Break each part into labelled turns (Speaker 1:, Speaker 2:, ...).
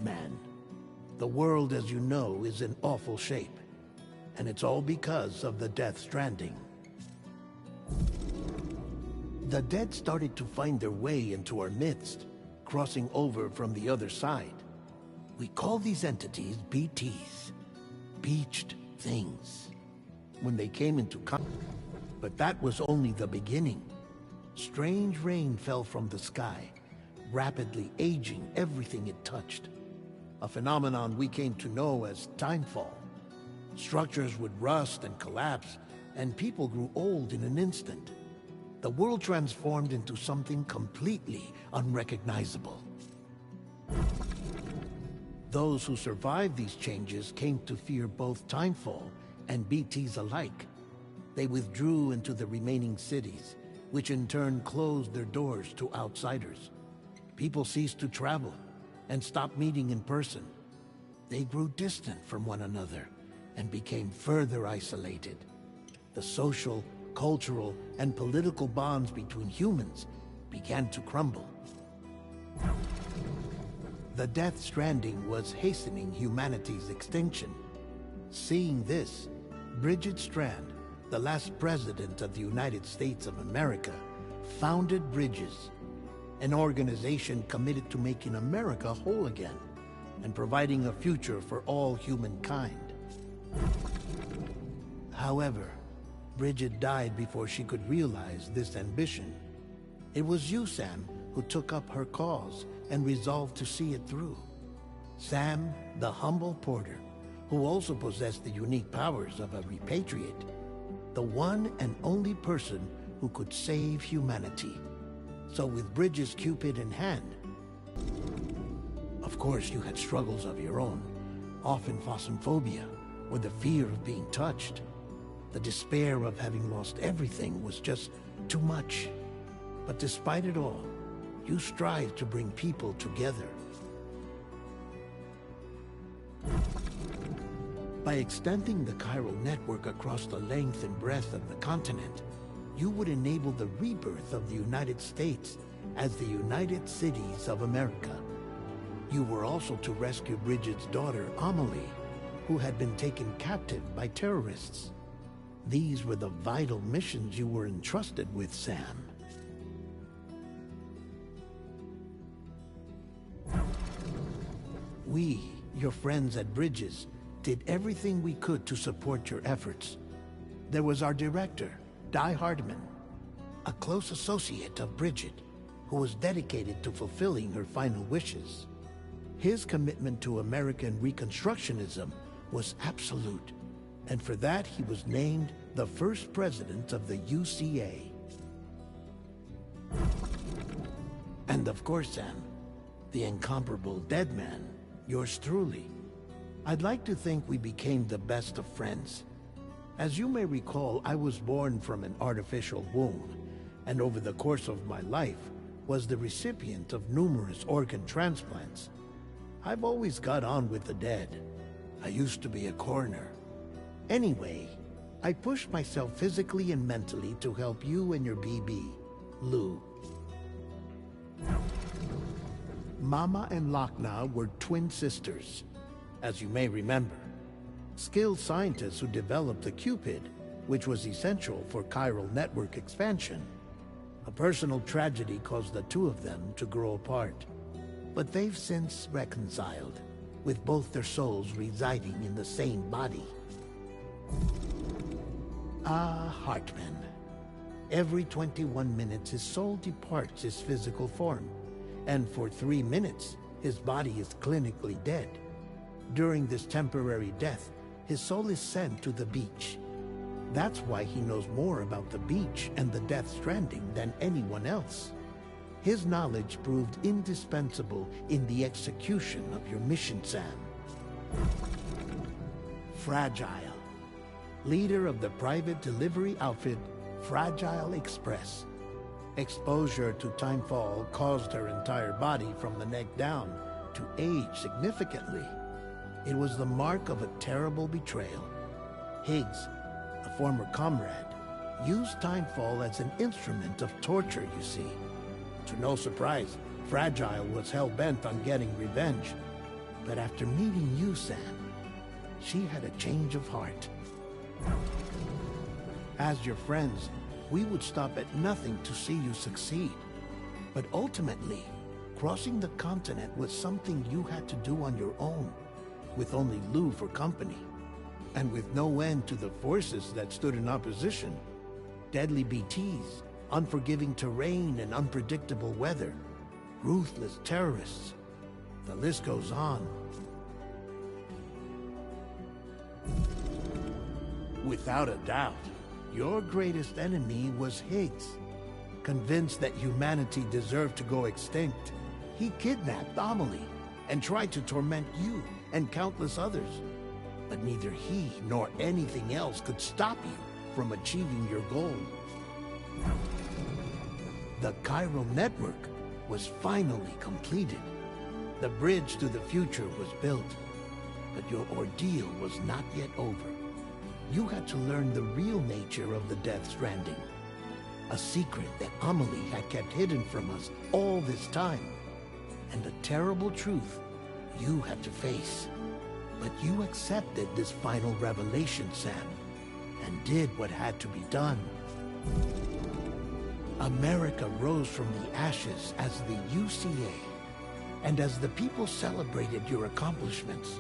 Speaker 1: Man, the world as you know is in awful shape, and it's all because of the Death Stranding. The dead started to find their way into our midst, crossing over from the other side. We call these entities BTs, Beached Things. When they came into contact, but that was only the beginning. Strange rain fell from the sky, rapidly aging everything it touched. A phenomenon we came to know as timefall. Structures would rust and collapse, and people grew old in an instant. The world transformed into something completely unrecognizable. Those who survived these changes came to fear both timefall and BTs alike. They withdrew into the remaining cities, which in turn closed their doors to outsiders. People ceased to travel and stopped meeting in person. They grew distant from one another and became further isolated. The social, cultural, and political bonds between humans began to crumble. The Death Stranding was hastening humanity's extinction. Seeing this, Bridget Strand, the last president of the United States of America, founded Bridges, an organization committed to making America whole again and providing a future for all humankind. However, Bridget died before she could realize this ambition. It was you, Sam, who took up her cause and resolved to see it through. Sam, the humble porter, who also possessed the unique powers of a repatriate, the one and only person who could save humanity. So with Bridges' Cupid in hand, of course you had struggles of your own, often phasmophobia, or the fear of being touched. The despair of having lost everything was just too much. But despite it all, you strive to bring people together. By extending the chiral network across the length and breadth of the continent, you would enable the rebirth of the United States as the United Cities of America. You were also to rescue Bridget's daughter, Amelie, who had been taken captive by terrorists. These were the vital missions you were entrusted with, Sam. We, your friends at Bridges, did everything we could to support your efforts. There was our director, Di Hardman, a close associate of Bridget, who was dedicated to fulfilling her final wishes. His commitment to American Reconstructionism was absolute, and for that he was named the first president of the UCA. And of course, Sam, the incomparable Dead Man, yours truly. I'd like to think we became the best of friends. As you may recall, I was born from an artificial womb, and over the course of my life was the recipient of numerous organ transplants. I've always got on with the dead. I used to be a coroner. Anyway, I pushed myself physically and mentally to help you and your BB, Lou. Mama and Lakna were twin sisters, as you may remember. Skilled scientists who developed the Cupid, which was essential for chiral network expansion. A personal tragedy caused the two of them to grow apart. But they've since reconciled, with both their souls residing in the same body. Ah, Hartman. Every 21 minutes his soul departs his physical form, and for 3 minutes his body is clinically dead. During this temporary death, his soul is sent to the beach. That's why he knows more about the beach and the Death Stranding than anyone else. His knowledge proved indispensable in the execution of your mission, Sam. Fragile, leader of the private delivery outfit Fragile Express. Exposure to timefall caused her entire body from the neck down to age significantly. It was the mark of a terrible betrayal. Higgs, a former comrade, used Timefall as an instrument of torture, you see. To no surprise, Fragile was hell-bent on getting revenge. But after meeting you, Sam, she had a change of heart. As your friends, we would stop at nothing to see you succeed. But ultimately, crossing the continent was something you had to do on your own, with only Lou for company. And with no end to the forces that stood in opposition. Deadly BTs, unforgiving terrain and unpredictable weather, ruthless terrorists. The list goes on. Without a doubt, your greatest enemy was Higgs. Convinced that humanity deserved to go extinct, he kidnapped Amelie and tried to torment you and countless others. But neither he nor anything else could stop you from achieving your goal. The chiral network was finally completed. The bridge to the future was built. But your ordeal was not yet over. You had to learn the real nature of the Death Stranding. A secret that Amelie had kept hidden from us all this time. And a terrible truth you had to face. But you accepted this final revelation, Sam, and did what had to be done. America rose from the ashes as the UCA, and as the people celebrated your accomplishments,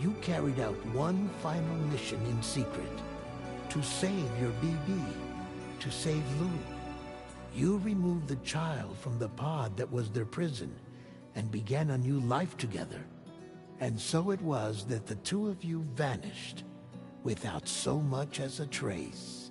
Speaker 1: you carried out one final mission in secret, to save your BB, to save Lou. You removed the child from the pod that was their prison, and began a new life together. And so it was that the two of you vanished, without so much as a trace.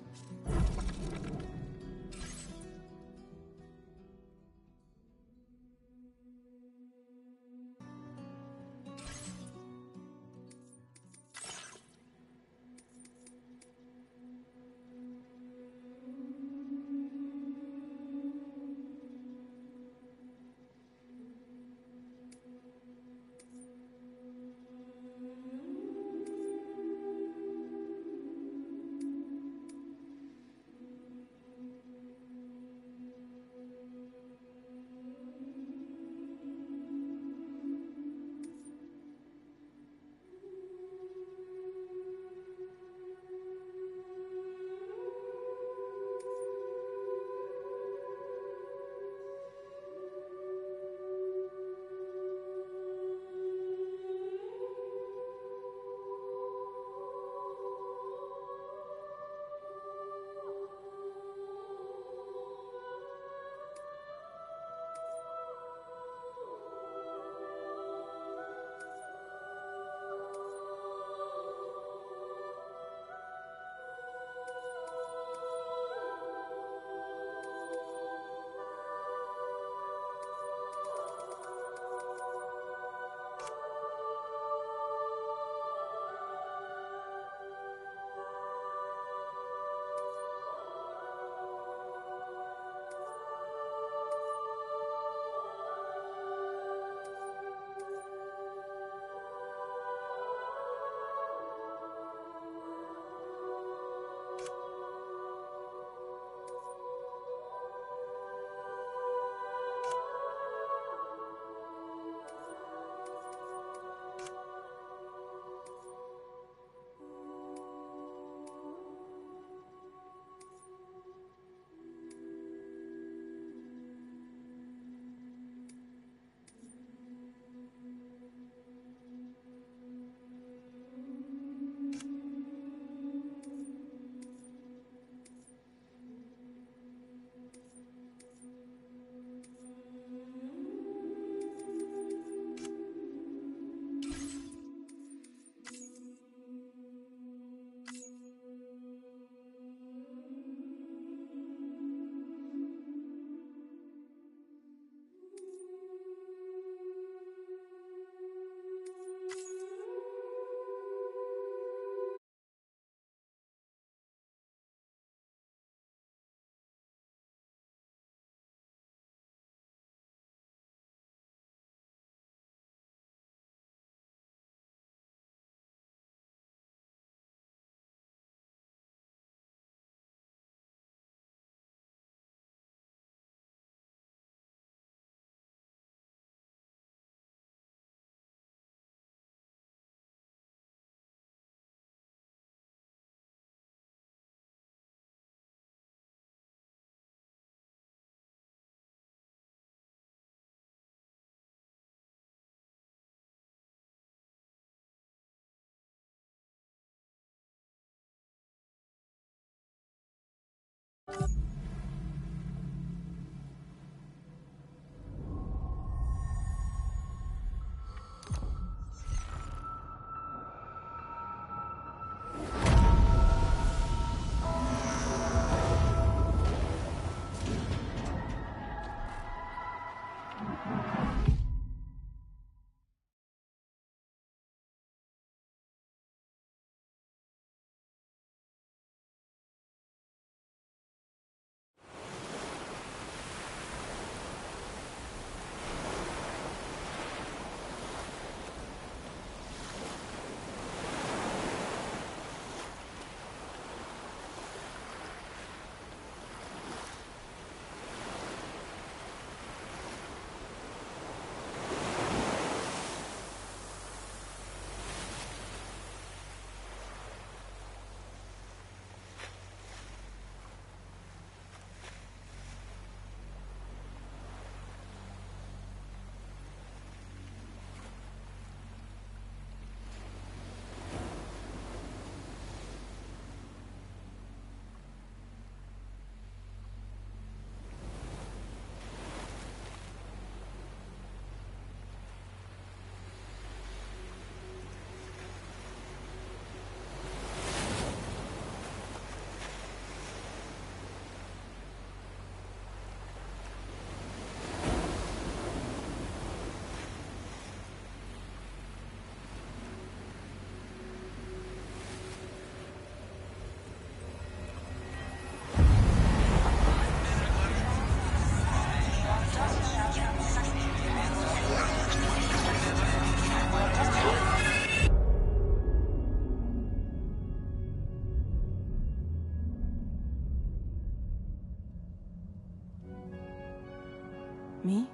Speaker 2: Me?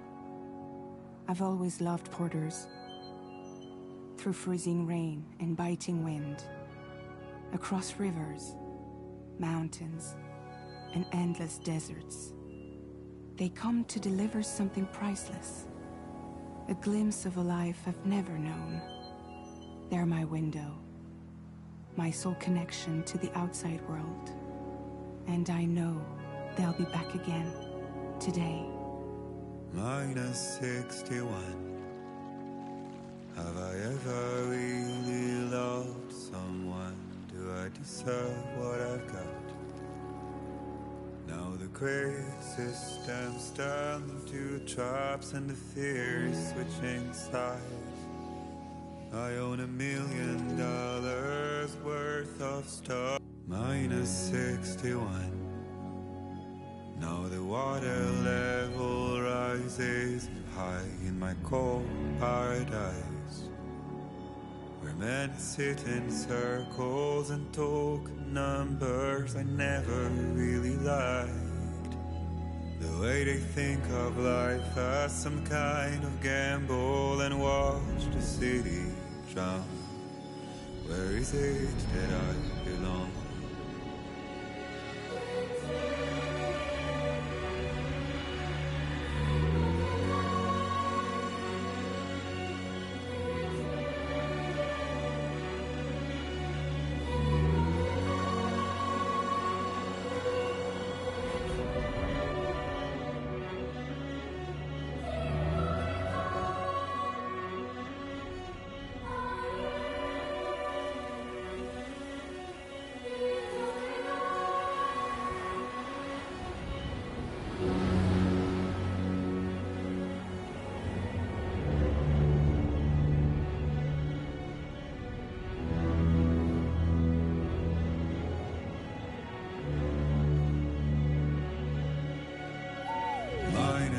Speaker 2: I've always loved porters. Through freezing rain and biting wind, across rivers, mountains, and endless deserts, they come to deliver something priceless. A glimpse of a life I've never known. They're my window, my sole connection to the outside world. And I know they'll be back again, today.
Speaker 3: -61. Have I ever really loved someone? Do I deserve what I've got? Now the great systems turn into traps and the fear is switching sides. I own $1 million worth of stuff. -61. Now the water level rises high in my cold paradise, where men sit in circles and talk numbers I never really liked. The way they think of life as some kind of gamble and watch the city drown. Where is it that I belong?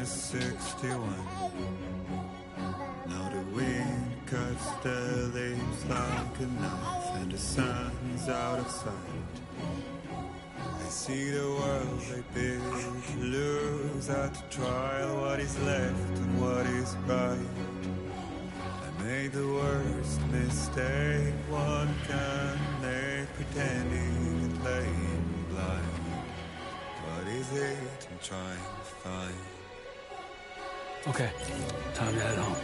Speaker 3: -61. Now the wind cuts the leaves like a knife and the sun is out of sight. I see the world they build to lose at the trial, what is left and what is right. I made the worst mistake one can make, pretending and playing blind. What is it I'm trying to find?
Speaker 4: Okay, time to head home.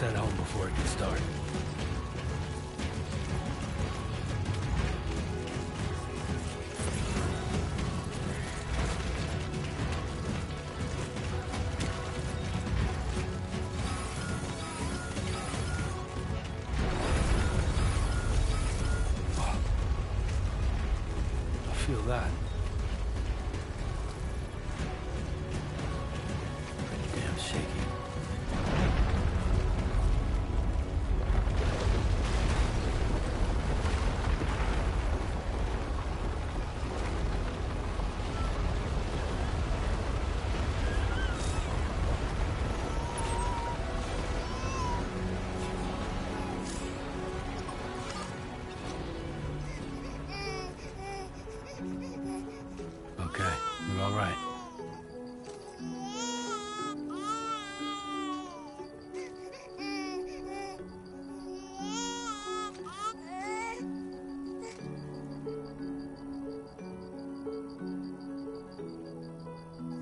Speaker 4: Let's head home before it gets dark. I feel that. Pretty damn shaky. Okay, you're all right.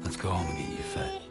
Speaker 4: Let's go home and get you fed.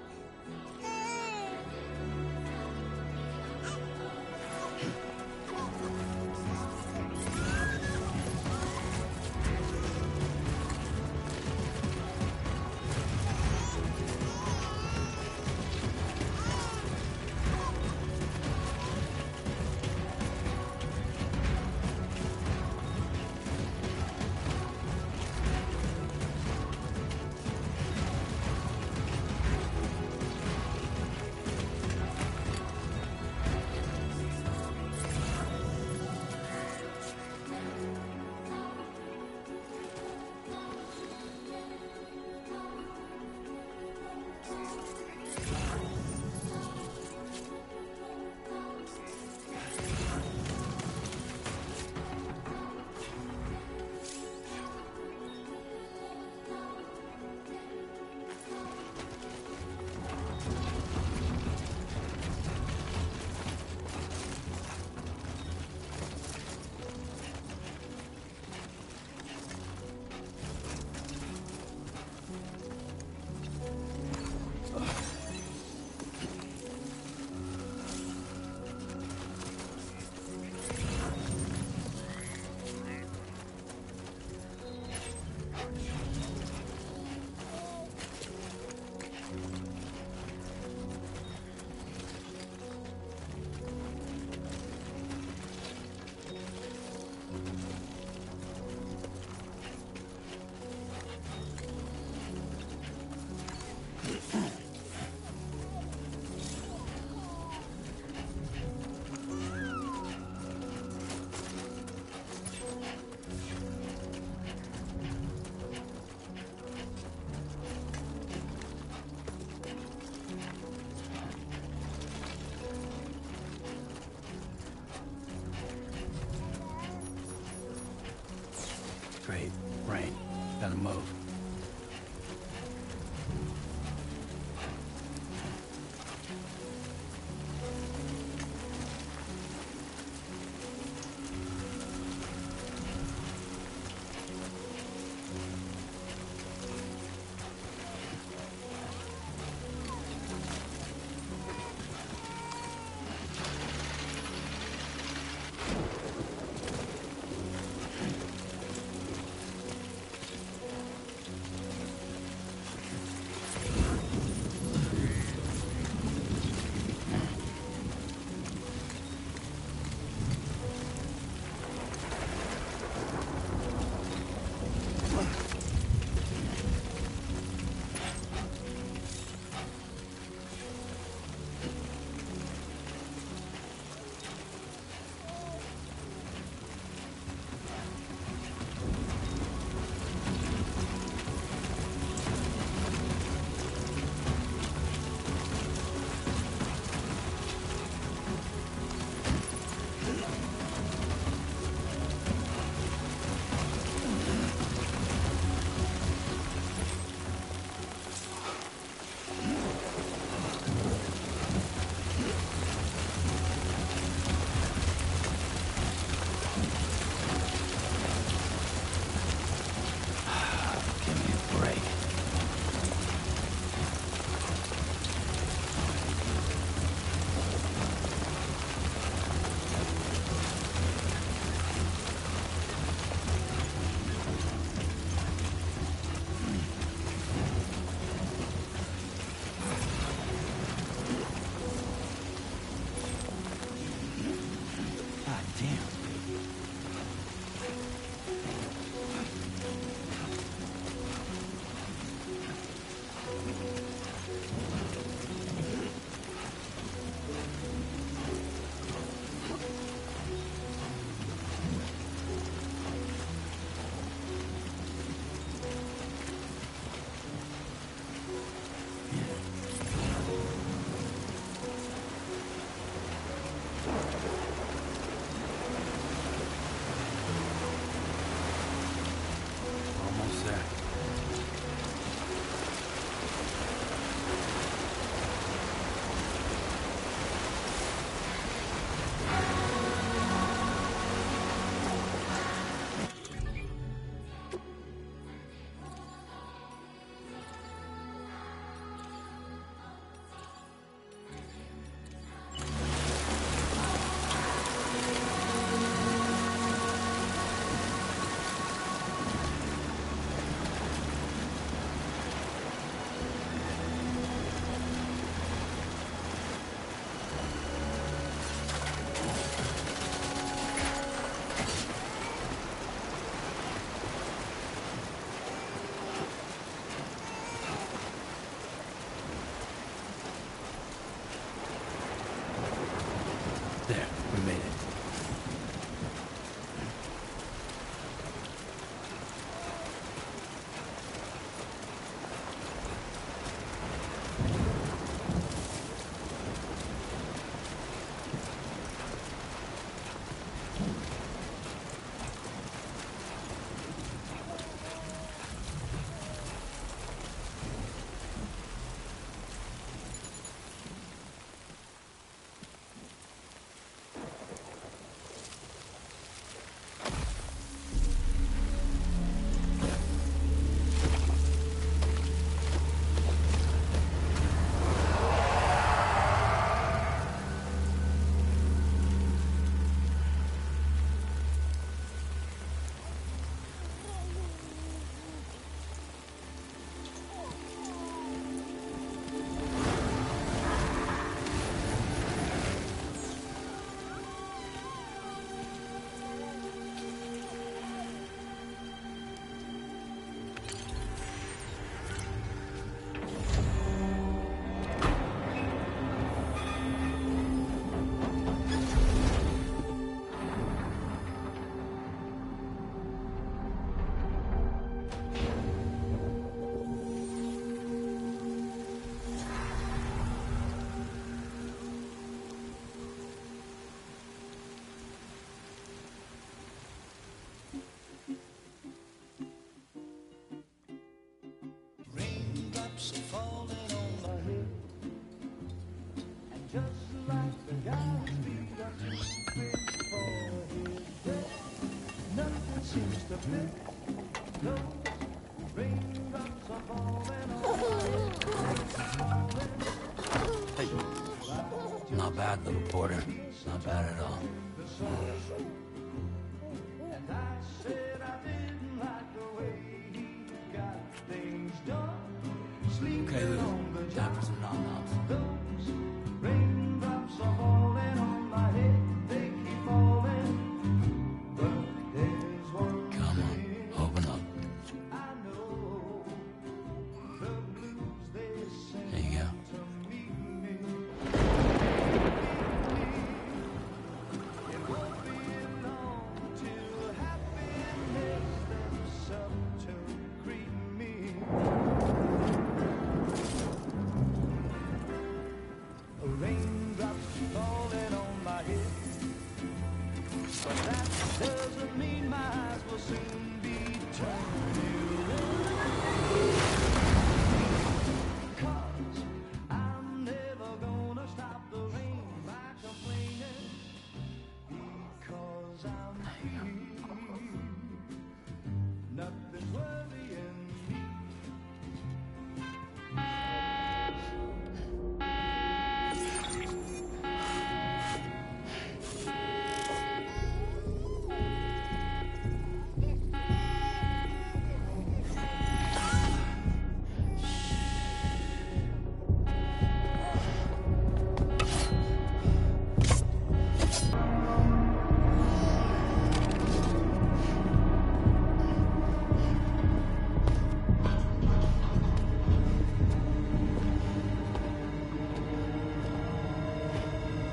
Speaker 4: There, we made it. Hey. Not bad, little porter. Not bad at all. Okay, little. Time for some nom-noms. Come on, open up. There you go.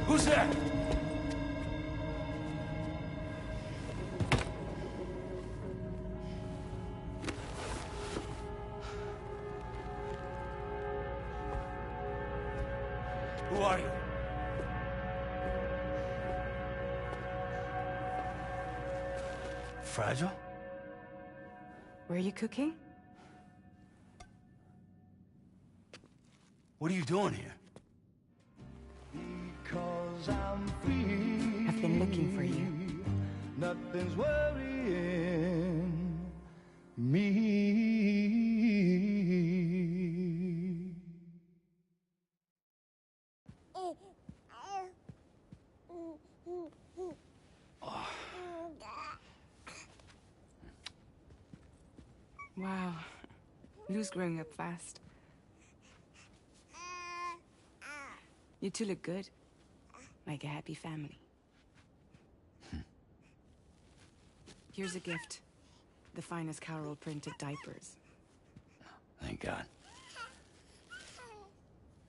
Speaker 4: Who's there? Who are you? Fragile?
Speaker 2: Were you cooking?
Speaker 4: What are you doing here?
Speaker 2: I've been looking for you.
Speaker 5: Nothing's worrying me.
Speaker 2: Wow. Lou's growing up fast. You two look good. Like a happy family. Here's a gift. The finest Carol printed diapers.
Speaker 4: Thank God.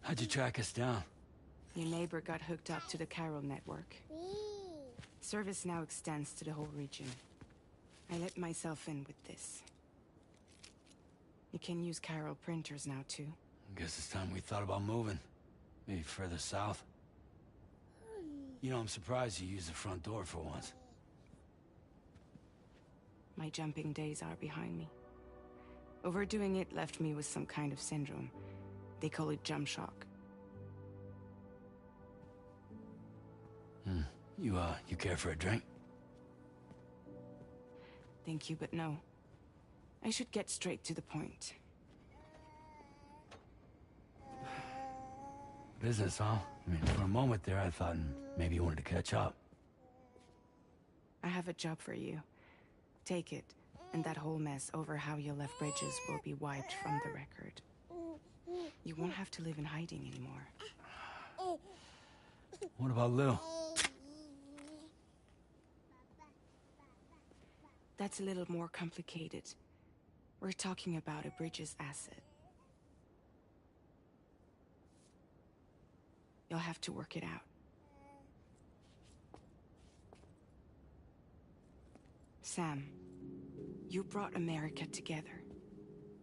Speaker 4: How'd you track us down?
Speaker 2: Your neighbor got hooked up to the Chiral network. Service now extends to the whole region. I let myself in with this. You can use Chiral printers now, too.
Speaker 4: Guess it's time we thought about moving. Maybe further south. You know, I'm surprised you used the front door for once.
Speaker 2: My jumping days are behind me. Overdoing it left me with some kind of syndrome. They call it jump shock.
Speaker 4: You care for a drink?
Speaker 2: Thank you, but no. I should get straight to the point.
Speaker 4: Business, huh? I mean, for a moment there, I thought maybe you wanted to catch up.
Speaker 2: I have a job for you. Take it, and that whole mess over how you left bridges will be wiped from the record. You won't have to live in hiding anymore.
Speaker 4: What about Lou?
Speaker 2: That's a little more complicated. We're talking about a bridges asset. You'll have to work it out. Sam, you brought America together.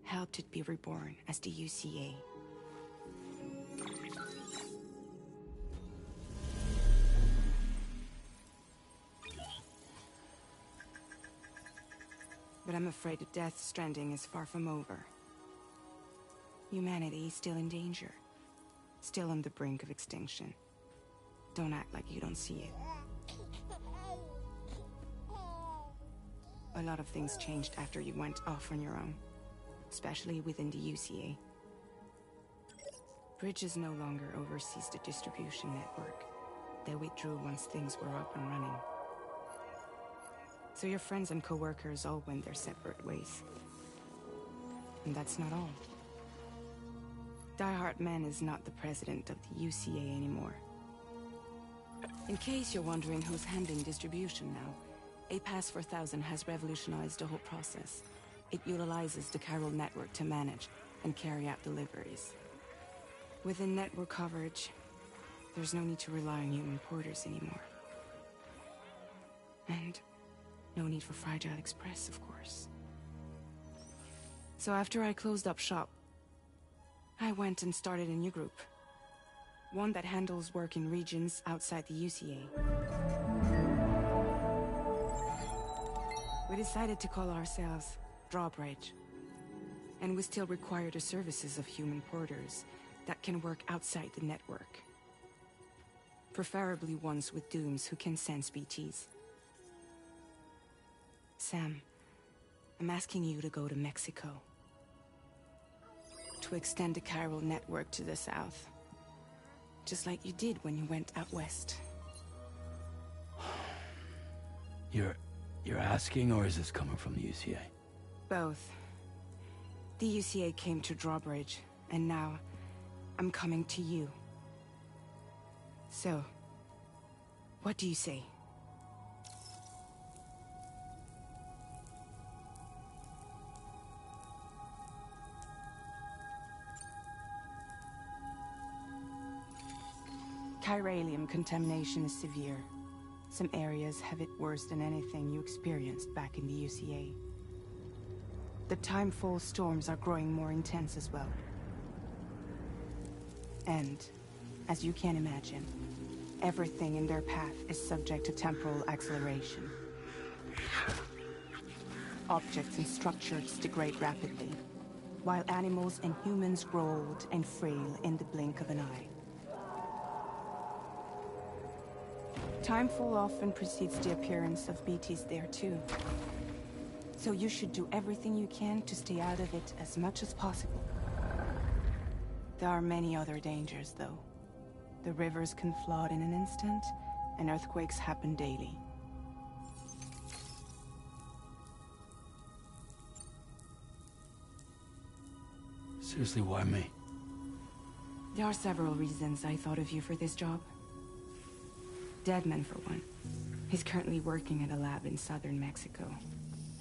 Speaker 2: Helped it be reborn as the UCA. But I'm afraid the death Stranding is far from over. Humanity is still in danger. Still on the brink of extinction. Don't act like you don't see it. A lot of things changed after you went off on your own. Especially within the UCA. Bridges no longer oversees the distribution network. They withdrew once things were up and running. So your friends and co-workers all went their separate ways. And that's not all. Die Hartman is not the president of the UCA anymore. In case you're wondering who's handling distribution now, A Pass 4000 has revolutionized the whole process. It utilizes the Chiral network to manage and carry out deliveries. Within network coverage, there's no need to rely on human porters anymore. And no need for Fragile Express, of course. So after I closed up shop, I went and started a new group. One that handles work in regions outside the UCA. We decided to call ourselves Drawbridge. And we still require the services of human porters that can work outside the network. Preferably ones with dooms who can sense BTs. Sam, I'm asking you to go to Mexico. To extend the Chiral network to the south. Just like you did when you went out west.
Speaker 4: You're asking, or is this coming from the UCA?
Speaker 2: Both. The UCA came to Drawbridge, and now I'm coming to you. So, what do you say? Chiralium contamination is severe. Some areas have it worse than anything you experienced back in the UCA. The timefall storms are growing more intense as well. And, as you can imagine, everything in their path is subject to temporal acceleration. Objects and structures degrade rapidly, while animals and humans grow old and frail in the blink of an eye. Timefall often precedes the appearance of BTs there too. So you should do everything you can to stay out of it as much as possible. There are many other dangers, though. The rivers can flood in an instant, and earthquakes happen daily.
Speaker 4: Seriously, why me?
Speaker 2: There are several reasons I thought of you for this job. Deadman, for one. He's currently working at a lab in southern Mexico.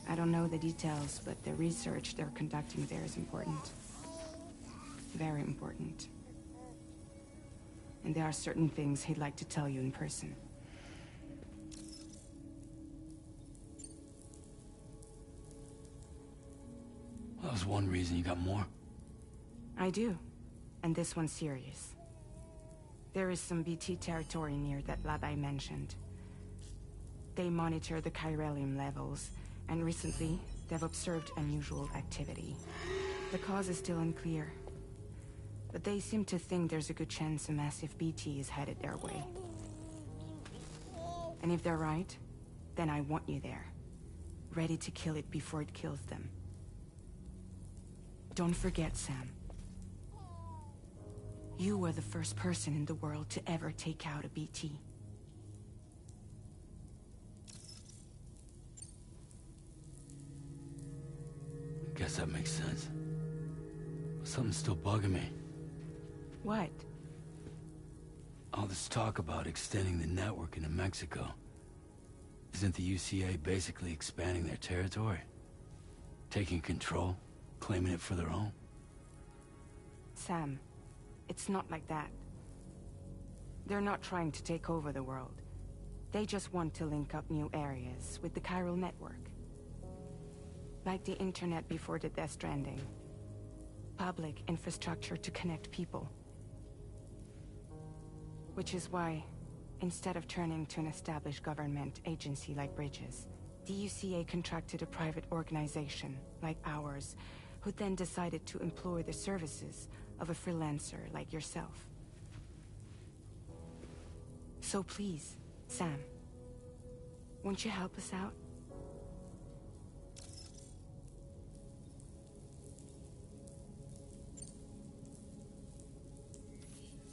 Speaker 2: I don't know the details, but the research they're conducting there is important. Very important. and there are certain things he'd like to tell you in person.
Speaker 4: That was one reason. You got more?
Speaker 2: I do, and this one's serious. There is some BT territory near that lab I mentioned. They monitor the chiralium levels, and recently, they've observed unusual activity. The cause is still unclear, but they seem to think there's a good chance a massive BT is headed their way. And if they're right, then I want you there, ready to kill it before it kills them. Don't forget, Sam. You were the first person in the world to ever take out a BT.
Speaker 4: Guess that makes sense. But something's still bugging me.
Speaker 2: What?
Speaker 4: All this talk about extending the network into Mexico. Isn't the UCA basically expanding their territory? Taking control? Claiming it for their own?
Speaker 2: Sam, it's not like that. They're not trying to take over the world. They just want to link up new areas with the chiral network. Like the internet before the Stranding. Public infrastructure to connect people. Which is why, instead of turning to an established government agency like Bridges, the UCA contracted a private organization, like ours, who then decided to employ the services of a freelancer like yourself. So please, Sam, won't you help us out?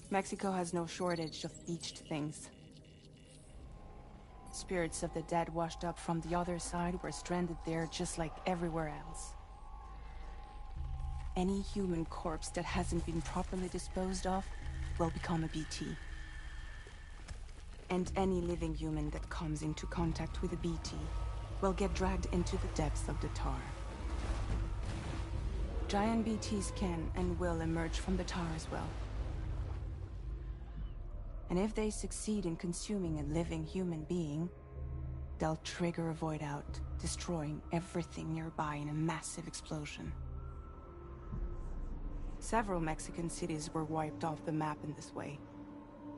Speaker 2: Mexico has no shortage of beached things. Spirits of the dead washed up from the other side were stranded there just like everywhere else. Any human corpse that hasn't been properly disposed of will become a BT. And any living human that comes into contact with a BT will get dragged into the depths of the tar. Giant BTs can and will emerge from the tar as well. And if they succeed in consuming a living human being, they'll trigger a void out, destroying everything nearby in a massive explosion. Several Mexican cities were wiped off the map in this way.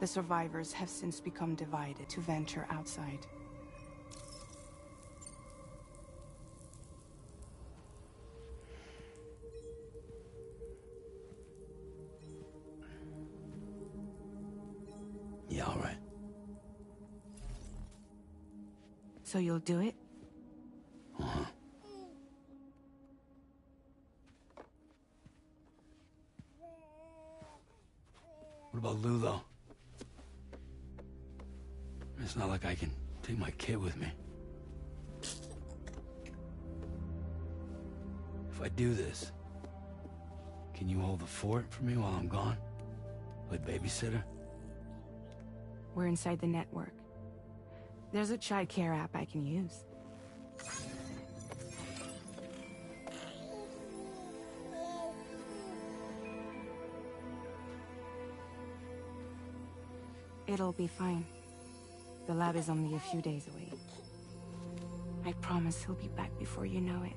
Speaker 2: The survivors have since become divided to venture outside.
Speaker 4: Yeah, all right.
Speaker 2: So you'll do it?
Speaker 4: Uh-huh. What about Lou, though? It's not like I can take my kid with me. If I do this, can you hold the fort for me while I'm gone? Play babysitter?
Speaker 2: We're inside the network. There's a child care app I can use. It'll be fine. The lab is only a few days away. I promise he'll be back before you know it.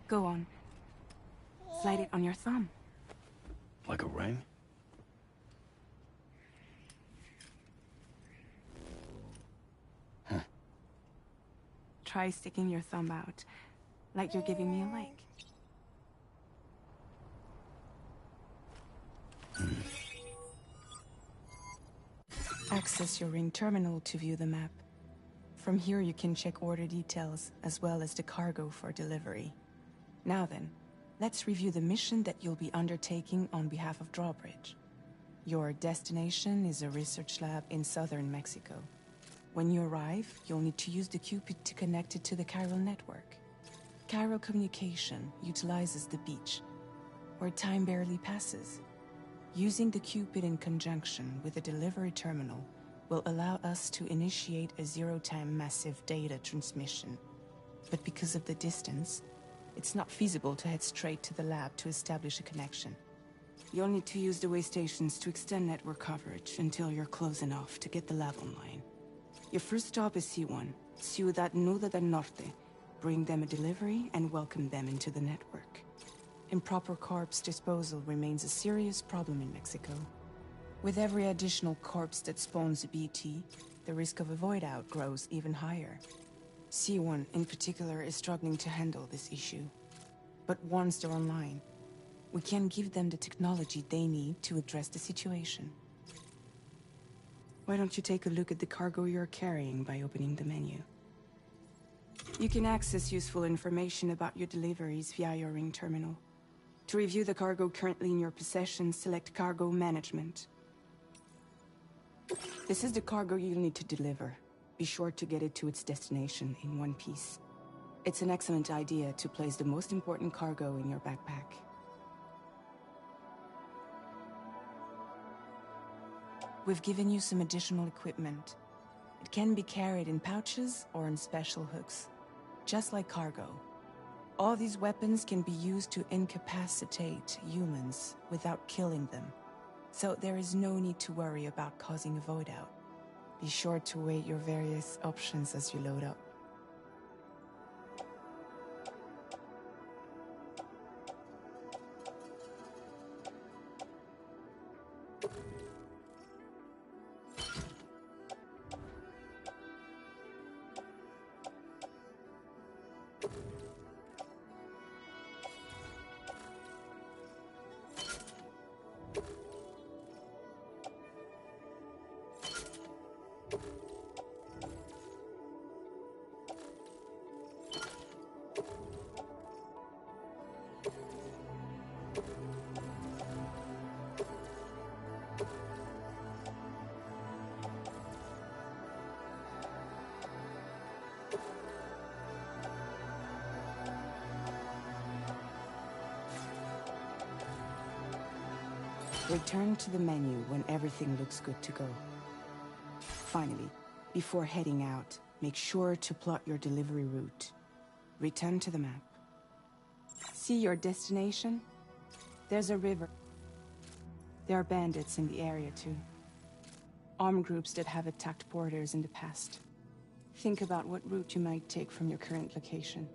Speaker 2: Go on. Slide it on your thumb.
Speaker 4: Like a ring?
Speaker 2: try sticking your thumb out, like you're giving me a like. Access your ring terminal to view the map. From here you can check order details, as well as the cargo for delivery. Now then, let's review the mission that you'll be undertaking on behalf of Drawbridge. Your destination is a research lab in southern Mexico. When you arrive, you'll need to use the Cupid to connect it to the chiral network. Chiral communication utilizes the beach, where time barely passes. Using the Cupid in conjunction with the delivery terminal will allow us to initiate a zero-time massive data transmission. But because of the distance, it's not feasible to head straight to the lab to establish a connection. You'll need to use the way stations to extend network coverage until you're close enough to get the lab online. Your first stop is C1, Ciudad Nuda del Norte. Bring them a delivery and welcome them into the network. Improper corpse disposal remains a serious problem in Mexico. With every additional corpse that spawns a BT, the risk of a void out grows even higher. C1 in particular is struggling to handle this issue. But once they're online, we can give them the technology they need to address the situation. Why don't you take a look at the cargo you're carrying by opening the menu? You can access useful information about your deliveries via your ring terminal. To review the cargo currently in your possession, select Cargo Management. This is the cargo you'll need to deliver. Be sure to get it to its destination in one piece. It's an excellent idea to place the most important cargo in your backpack. We've given you some additional equipment. It can be carried in pouches or in special hooks, just like cargo. All these weapons can be used to incapacitate humans without killing them, so there is no need to worry about causing a void out. Be sure to weigh your various options as you load up. Return to the menu when everything looks good to go. Finally, before heading out, make sure to plot your delivery route. Return to the map. See your destination? There's a river. There are bandits in the area too. Armed groups that have attacked porters in the past. Think about what route you might take from your current location.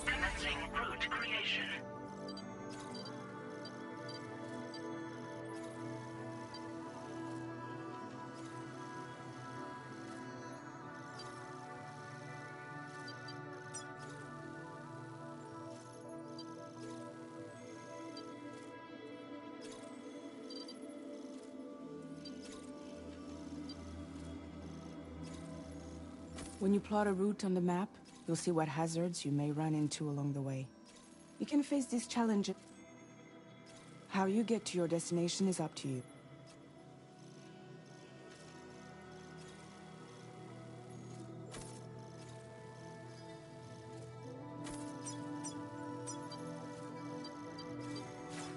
Speaker 6: Commencing route creation.
Speaker 2: When you plot a route on the map, you'll see what hazards you may run into along the way. You can face this challenge. How you get to your destination is up to you.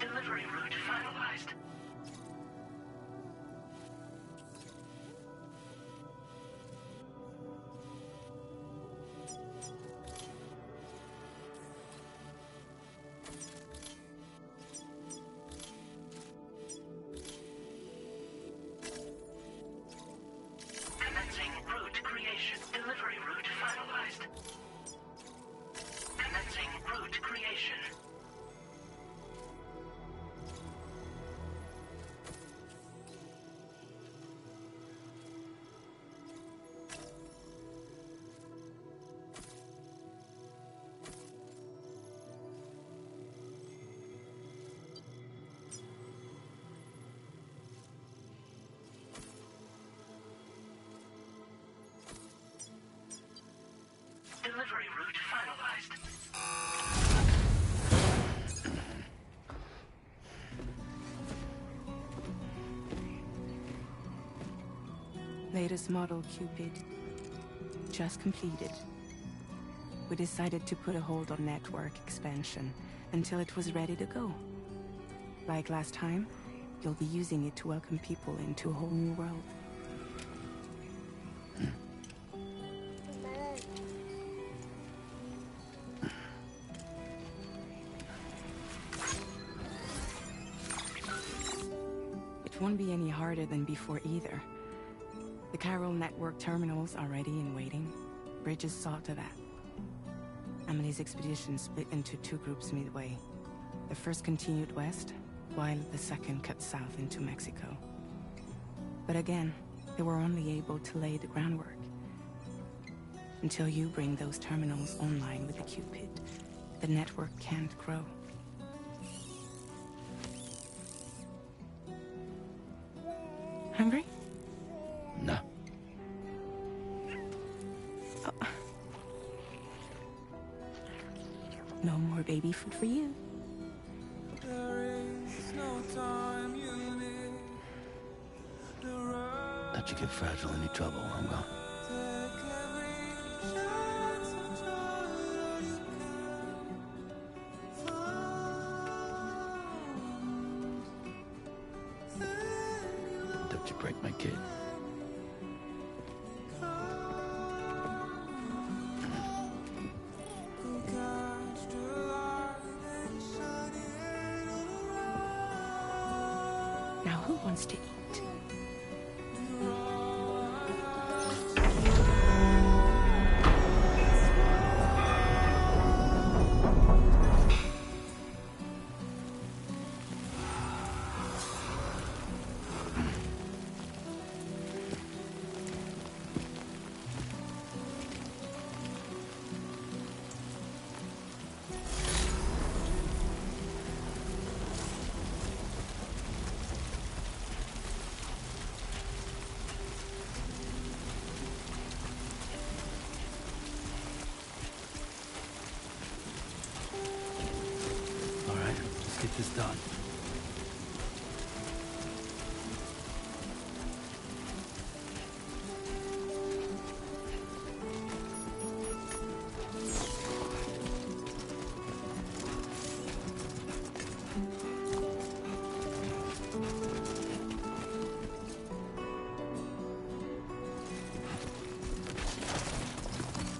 Speaker 6: Delivery route finalized. Commencing route creation. Delivery route finalized. Commencing route creation. Delivery route finalized.
Speaker 2: Latest model Cupid. Just completed. We decided to put a hold on network expansion until it was ready to go. Like last time, you'll be using it to welcome people into a whole new world. It won't be any harder than before either. The Chiral network terminals are ready and waiting. Bridges saw to that. Emily's expedition split into two groups midway. The first continued west, while the second cut south into Mexico. But again, they were only able to lay the groundwork. Until you bring those terminals online with the Cupid, the network can't grow. Hungry?
Speaker 4: No.
Speaker 2: Oh. No more baby food for you.
Speaker 4: Let you get fragile any trouble, I'm gone. Don't you break my kid.
Speaker 2: Now who wants to eat?
Speaker 4: Get this done.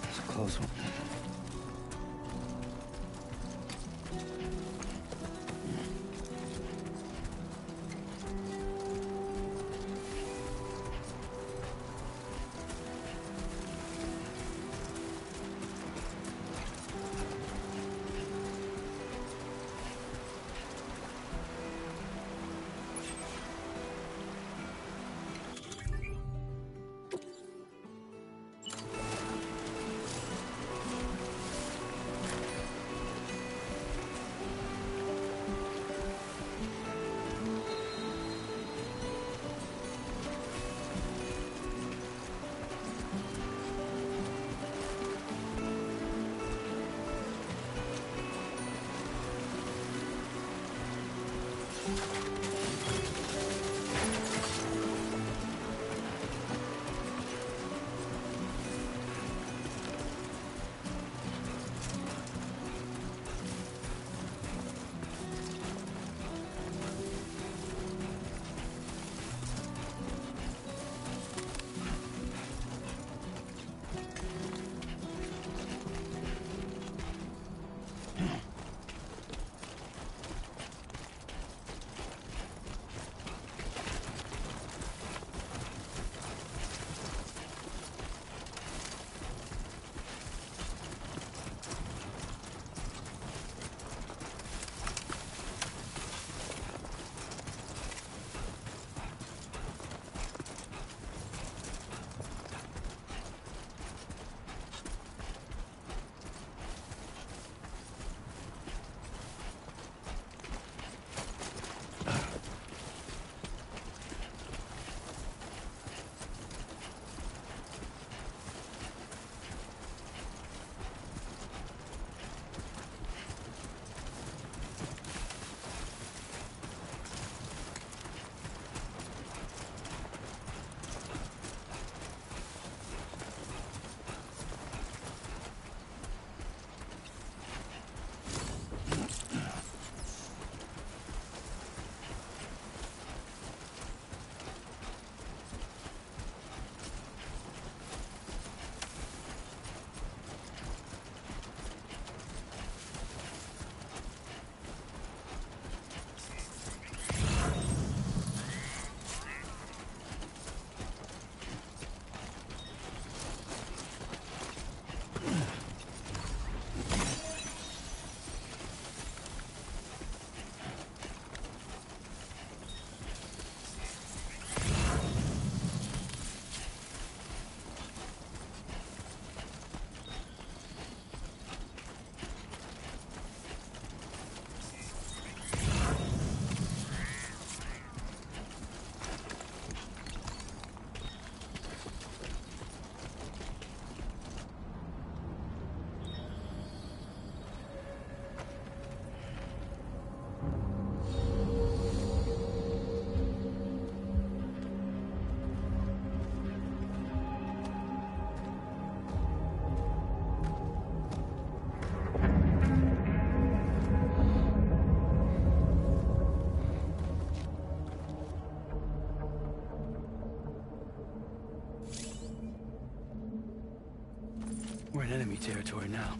Speaker 4: It's a close one. in enemy territory now.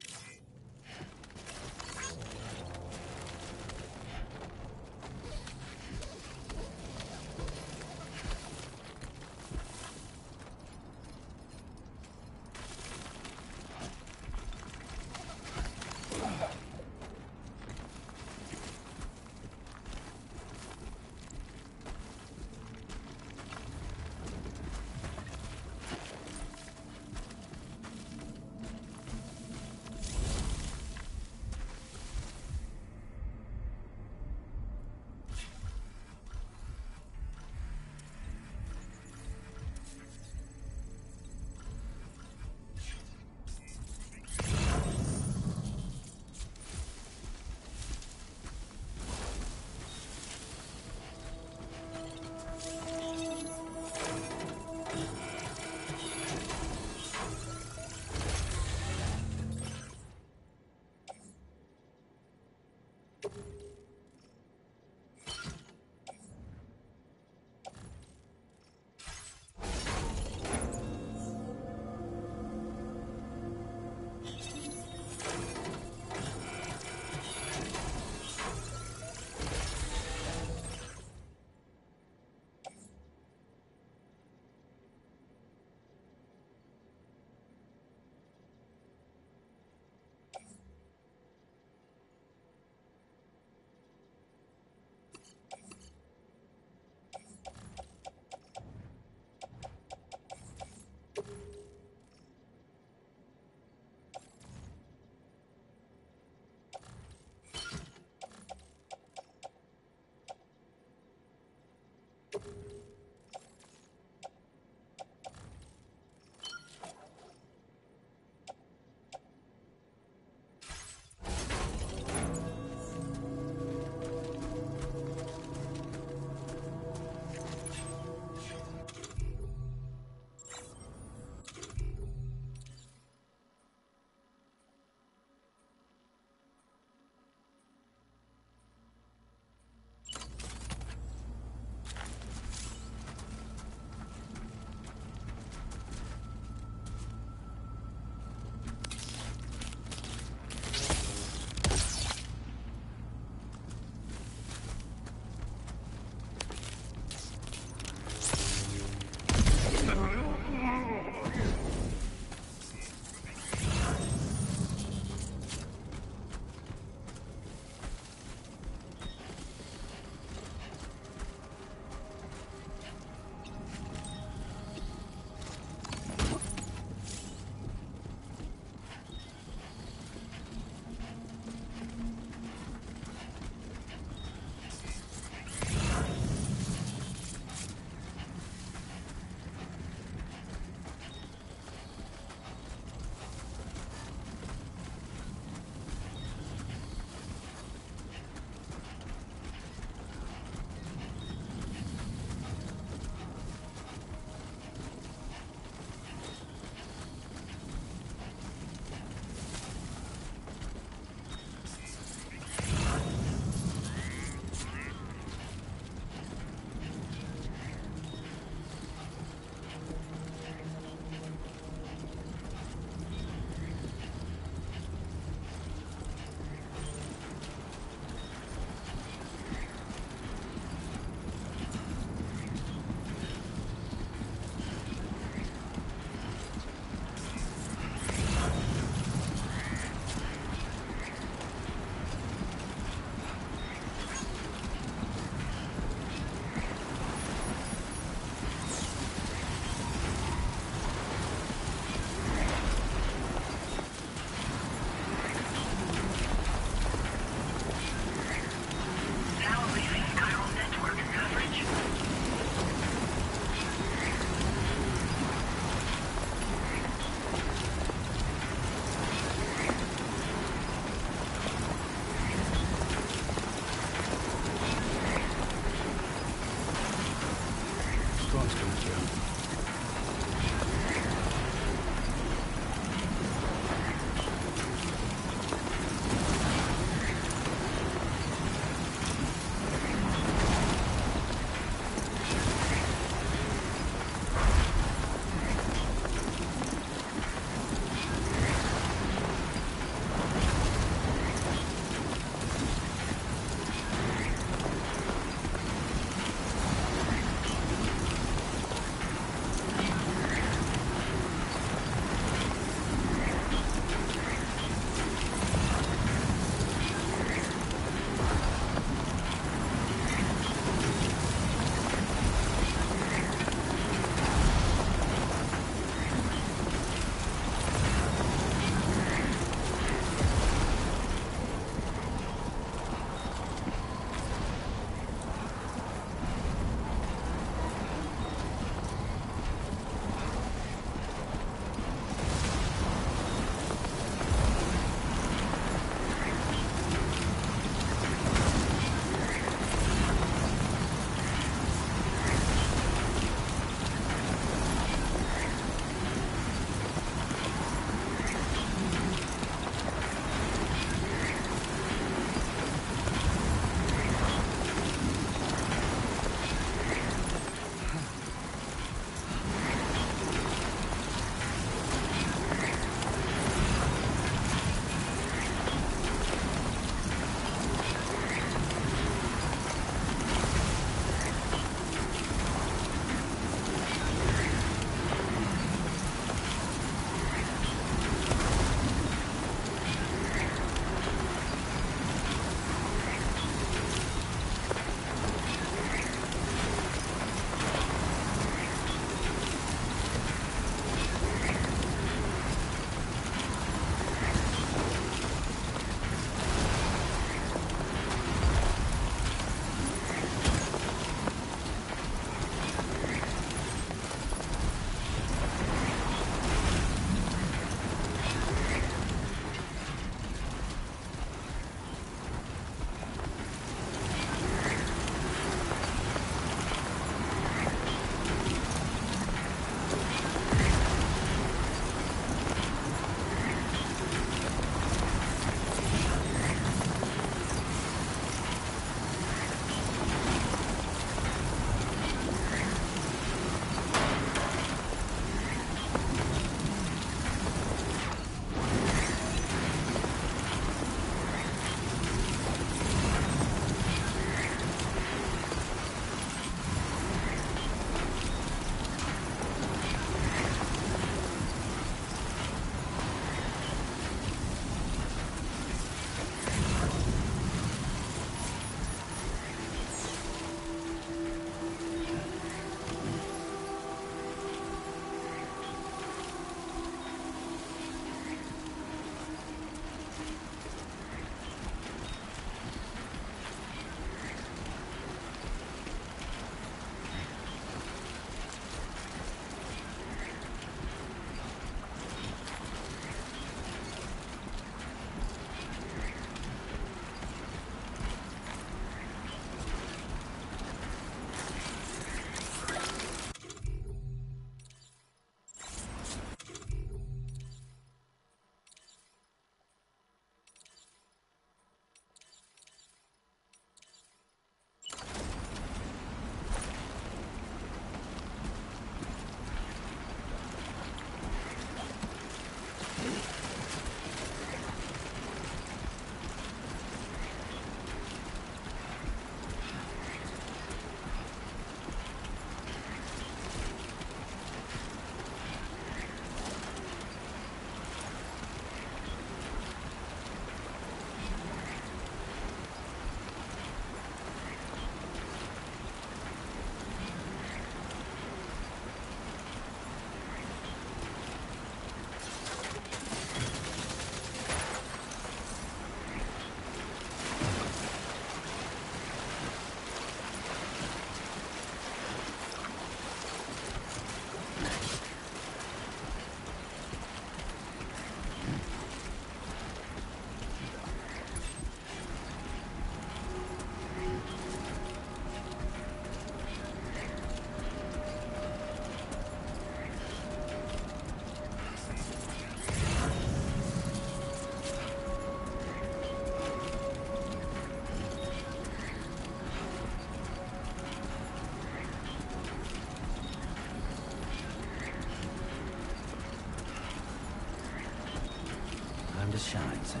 Speaker 4: shine, Sam.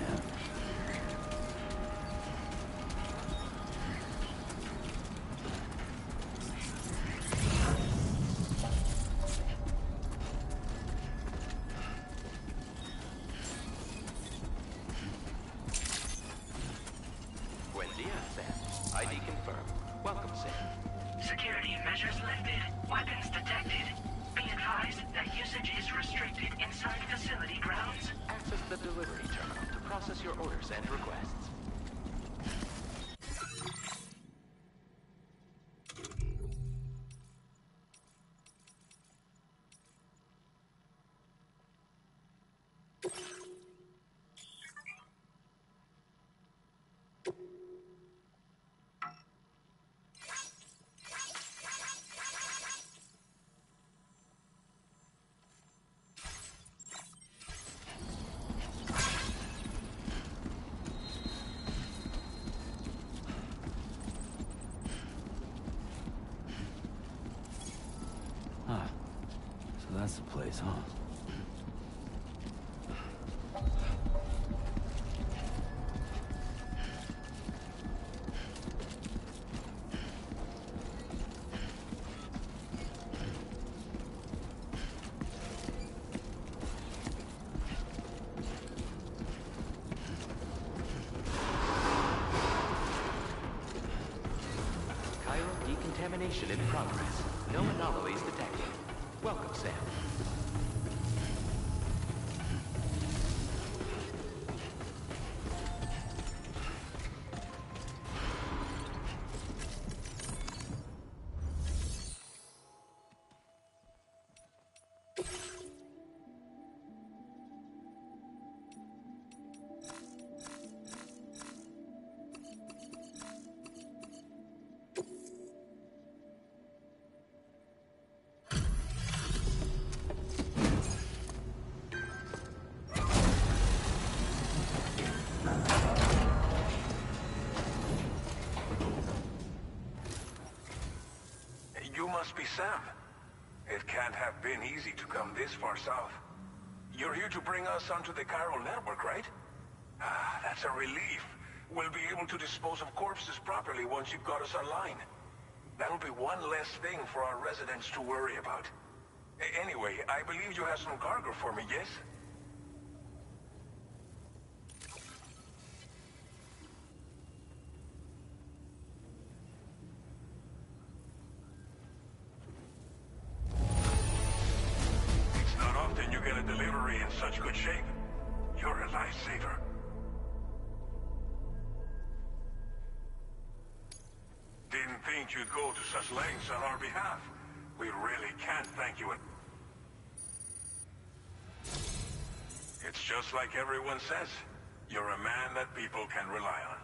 Speaker 7: Buen dia, Sam. ID confirmed. Welcome, Sam.
Speaker 6: Security measures lifted. Weapons detected. Be advised that usage is restricted inside facility grounds.
Speaker 7: Access the delivery terminal to process your orders and requests.
Speaker 4: Ah, so that's the place, huh?
Speaker 7: Cairo decontamination in progress. No anomalies detected. Welcome, Sam.
Speaker 8: You must be Sam. It can't have been easy to come this far south. You're here to bring us onto the chiral network, right? Ah, that's a relief. We'll be able to dispose of corpses properly once you've got us online. That'll be one less thing for our residents to worry about. Anyway, I believe you have some cargo for me, yes? It's not often you get a delivery in such good shape. You're a lifesaver. Didn't think you'd go to such lengths on our behalf. We really can't thank you. It's just like everyone says. You're a man that people can rely on.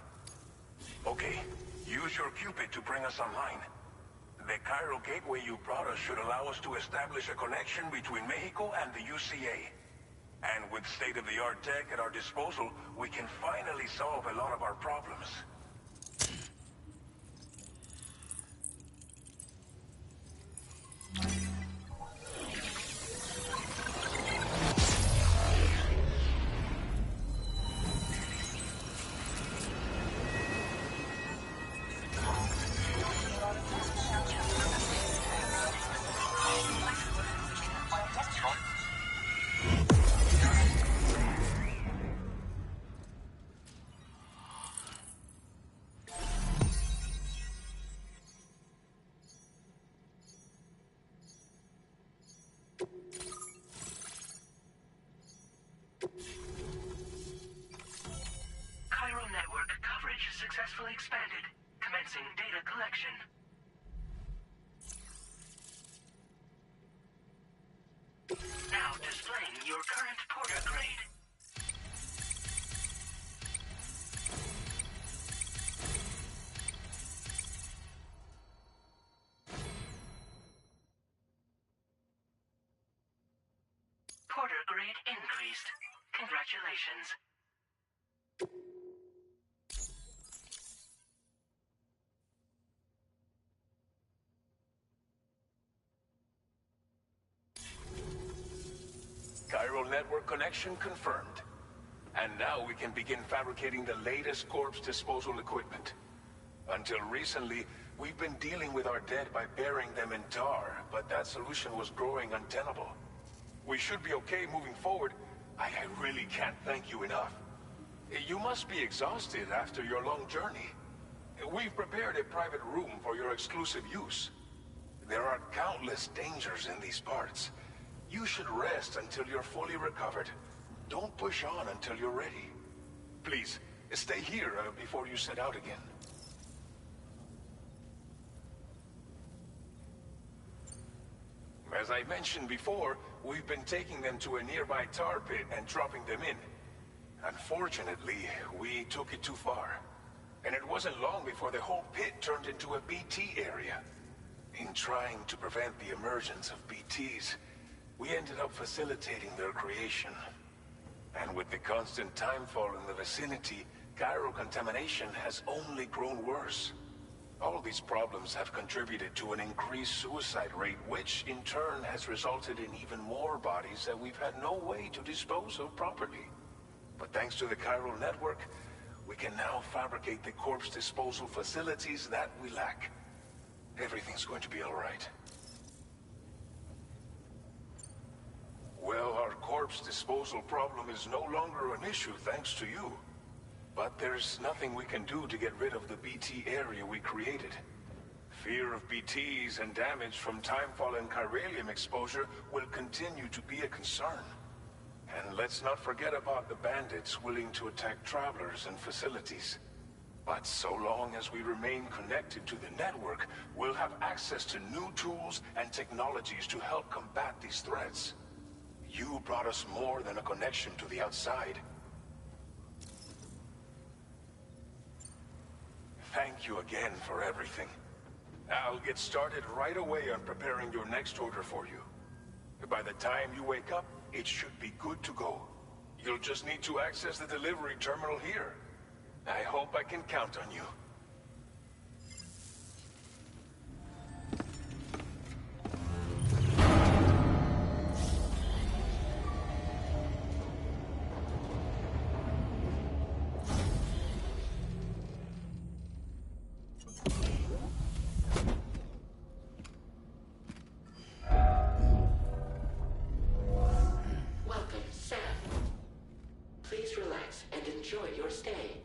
Speaker 8: Okay, use your Cupid to bring us online. The Cairo gateway you brought us should allow us to establish a connection between Mexico and the UCA. And with state-of-the-art tech at our disposal, we can finally solve a lot of our problems.
Speaker 6: Cairo network coverage successfully expanded. Commencing data collection. Now displaying your current Porter grade. Porter grade increased. Congratulations.
Speaker 8: Chiral network connection confirmed. And now we can begin fabricating the latest corpse disposal equipment. Until recently, we've been dealing with our dead by burying them in tar, but that solution was growing untenable. We should be okay moving forward. I really can't thank you enough. You must be exhausted after your long journey. We've prepared a private room for your exclusive use. There are countless dangers in these parts. You should rest until you're fully recovered. Don't push on until you're ready. Please, stay here before you set out again. As I mentioned before, we've been taking them to a nearby tar pit and dropping them in. Unfortunately, we took it too far. And it wasn't long before the whole pit turned into a BT area. In trying to prevent the emergence of BTs, we ended up facilitating their creation. And with the constant timefall in the vicinity, chiral contamination has only grown worse. All these problems have contributed to an increased suicide rate, which in turn has resulted in even more bodies that we've had no way to dispose of properly. But thanks to the chiral network, we can now fabricate the corpse disposal facilities that we lack. Everything's going to be all right. Well, our corpse disposal problem is no longer an issue thanks to you. But there's nothing we can do to get rid of the BT area we created. Fear of BTs and damage from timefall and chiralium exposure will continue to be a concern. And let's not forget about the bandits willing to attack travelers and facilities. But so long as we remain connected to the network, we'll have access to new tools and technologies to help combat these threats. You brought us more than a connection to the outside. Thank you again for everything. I'll get started right away on preparing your next order for you. By the time you wake up, it should be good to go. You'll just need to access the delivery terminal here. I hope I can count on you.
Speaker 7: Welcome, Sam. Please relax and enjoy your stay.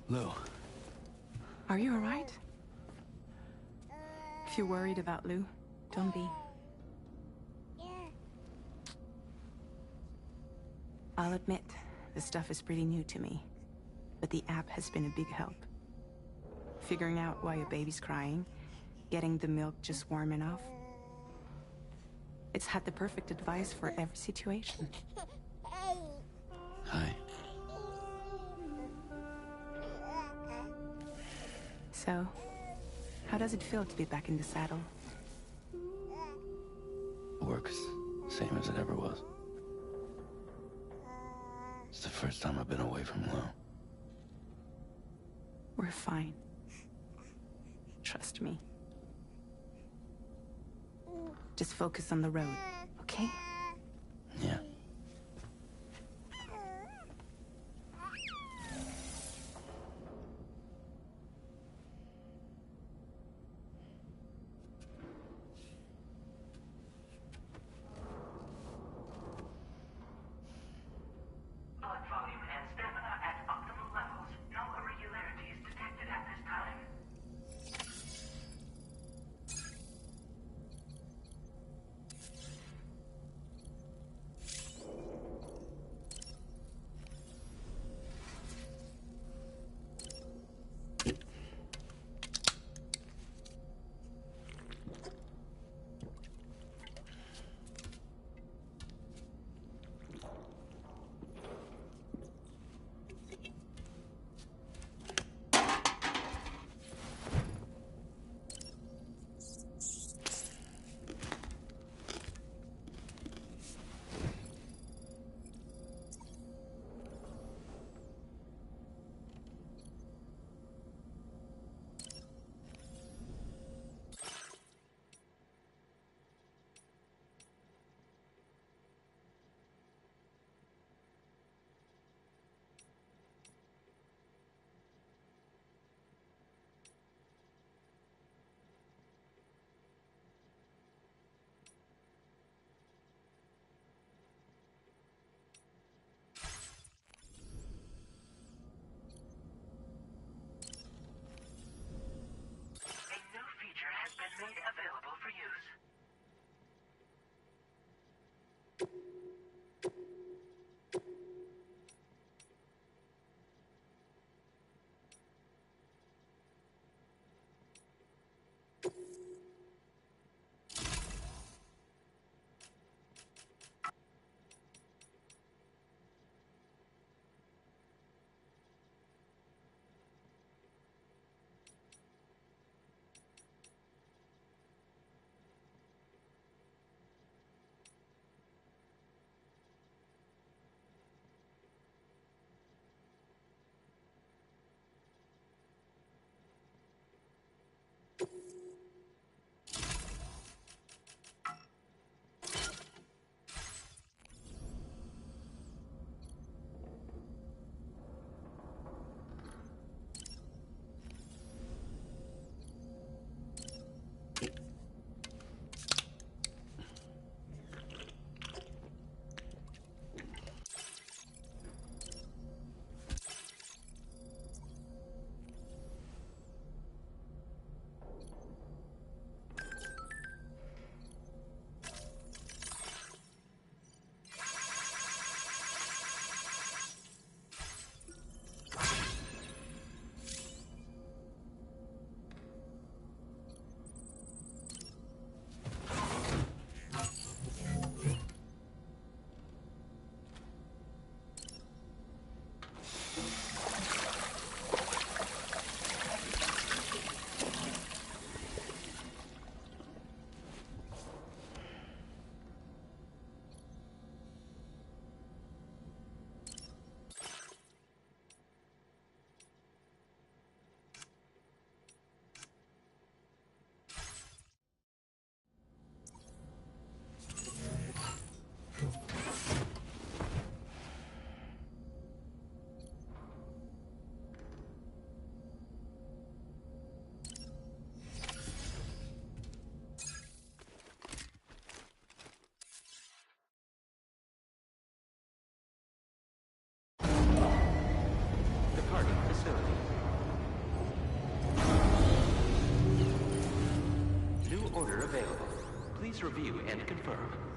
Speaker 4: Lou.
Speaker 2: Are you alright? If you're worried about Lou, don't be. I'll admit, this stuff is pretty new to me, but the app has been a big help. Figuring out why a baby's crying, getting the milk just warm enough. It's had the perfect advice for every situation.
Speaker 4: Hi.
Speaker 2: So, how does it feel to be back in the saddle?
Speaker 4: Works same as it ever was. It's the first time I've been away from Lou.
Speaker 2: We're fine. Trust me. Just focus on the road, okay?
Speaker 4: Yeah.
Speaker 6: Blood volume and stamina at optimal levels. No irregularities detected at this time.
Speaker 7: available. Please review and confirm.